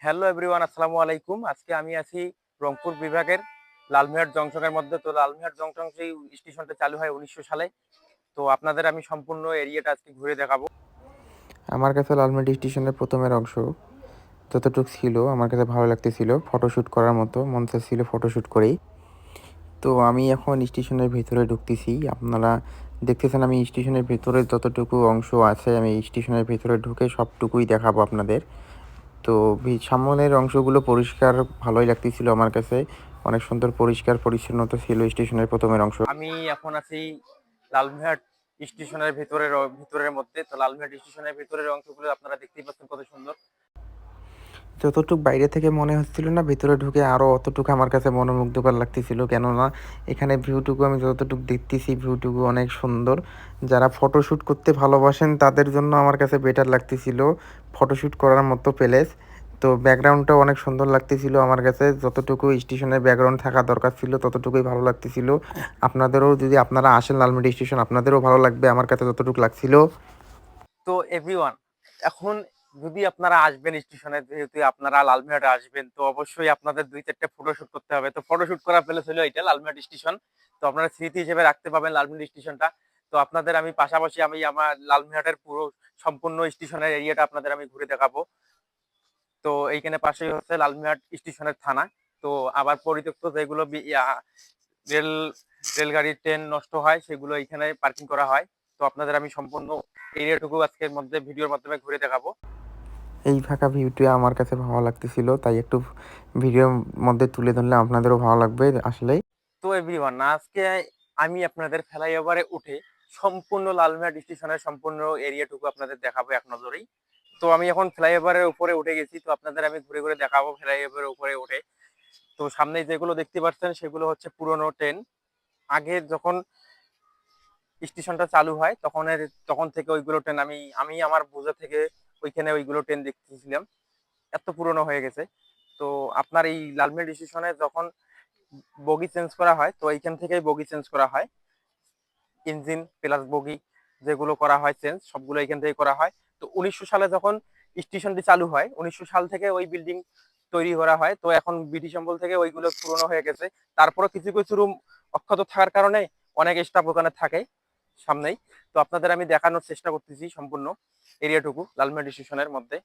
Hello everyone, আসসালামু আলাইকুম। আজকে আমি আছি রংপুর বিভাগের লালমিয়ার জংশনের মধ্যে। তো লালমিয়ার জংশন সেই স্টেশনটা চালু হয় ১৯০০ সালে। তো আপনাদের আমি সম্পূর্ণ এরিয়াটা আজকে ঘুরে দেখাবো। আমার কাছে লালমাটি স্টেশনের প্রথমের অংশ যতটুকু ছিল আমার কাছে ভালো লাগতেছিল, ফটোশ্যুট করার মতো মন চাচ্ছিল ফটোশ্যুট করেই। তো আমি এখন স্টেশনের ভেতরে ঢুকতেছি। আপনারা দেখতেছেন আমি স্টেশনের ভেতরে যতটুকু অংশ আছে আমি স্টেশনের ভেতরে ঢুকে সবটুকুই দেখাবো আপনাদের। তো সামনের অংশগুলো পরিষ্কার ভালোই লাগতেছিল আমার কাছে। অনেক সুন্দর পরিষ্কার পরিচ্ছন্নতা ছিল স্টেশনের প্রথমের অংশ। আমি এখন আছি লালমিয়ার স্টেশনের ভিতরের মধ্যে। তো লালমিয়ার স্টেশনের ভিতরের অংশগুলো আপনারা দেখতেই পাচ্ছেন কত সুন্দর। যতটুক বাইরে থেকে মনে হচ্ছিল না, ভেতরে ঢুকে আরও অতটুকু আমার কাছে মনোমুগ্ধকর লাগতেছিল। কেননা এখানে ভিউটুকু আমি যতটুকু দেখতেছি ভিউটুকু অনেক সুন্দর। যারা ফটোশ্যুট করতে ভালোবাসেন তাদের জন্য আমার কাছে বেটার লাগতেছিল, ফটোশ্যুট করার মতো প্লেস। তো ব্যাকগ্রাউন্ডটাও অনেক সুন্দর লাগতেছিল আমার কাছে। যতটুকু স্টেশনের ব্যাকগ্রাউন্ড থাকা দরকার ছিল ততটুকুই ভালো লাগতেছিল। আপনাদেরও যদি আপনারা আসেন লালমিটি স্টেশন আপনাদেরও ভালো লাগবে আমার কাছে যতটুকু লাগছিল। তো এভরিওয়ান, এখন যদি আপনারা আসবেন স্টেশনে, যেহেতু আপনারা লালমিয়াটে আসবেন, তো অবশ্যই আপনাদের ২-৪ টা ফটোশুট করতে হবে। তো ফটোশুট করার প্লেস হলো এটা লালমিয়াট স্টেশন। তো আপনারা স্মৃতি হিসেবে রাখতে পাবেন লালমিয়াট স্টেশনটা। তো আপনাদের আমি পাশাপাশি আমি আমার লালমিয়াটের পুরো সম্পূর্ণ স্টেশনের এরিয়াটা আপনাদের আমি ঘুরে দেখাবো। তো এইখানে পাশেই হচ্ছে লালমিয়াট স্টেশনের থানা। তো আবার পরিত্যক্ত যেগুলো রেল রেলগাড়ির ট্রেন নষ্ট হয় সেগুলো এখানে পার্কিং করা হয়। তো আপনাদের আমি সম্পূর্ণ এরিয়াটুকু আজকের মধ্যে ভিডিওর মাধ্যমে ঘুরে দেখাবো। এই ফাঁকা ভিউটি আমার কাছে ভালো লাগতেছিল, তাই একটু ভিডিওর মধ্যে তুলে ধরলে আপনাদেরও ভালো লাগবে আসলেই। তো এভরিওয়ান, আজকে আমি আপনাদের ফ্লাইওভারে উঠে সম্পূর্ণ লালমিয়াট স্টেশনের সম্পূর্ণ এরিয়াটুকু আপনাদের দেখাবো এক নজরেই। তো আমি এখন ফ্লাইওভারের উপরে উঠে গেছি। তো আপনাদের আমি ঘুরে ঘুরে দেখাবো ফ্লাইওভারের উপরে উঠে। তো সামনে যেগুলো দেখতে পাচ্ছেন সেগুলো হচ্ছে পুরোনো ট্রেন। আগে যখন স্টেশনটা চালু হয় তখন থেকে ওইগুলো ট্রেন আমি আমি আমার বোঝা থেকে ওইখানে ওইগুলো ট্রেন দেখতেছিলাম। এত পুরনো হয়ে গেছে। তো আপনার এই লালমিয়াট স্টেশনে যখন বগি চেঞ্জ করা হয়, তো এইখান থেকেই বগি চেঞ্জ করা হয়। ইঞ্জিন প্লাস বগি যেগুলো করা হয় চেঞ্জ, সবগুলো এখান থেকে করা হয়। তো ১৯০০ সালে যখন স্টেশনটি চালু হয়, ১৯০০ সাল থেকে ওই বিল্ডিং তৈরি করা হয়। তো এখন ব্রিটিশ আমল থেকে ওইগুলো পুরনো হয়ে গেছে। তারপরে কিছু কিছু রুম অক্ষত থাকার কারণে অনেক স্টাফ ওখানে থাকে সামনেই। তো আপনাদের আমি দেখানোর চেষ্টা করতেছি সম্পূর্ণ এরিয়াটুকু লালমিয়াট স্টেশনের মধ্যে।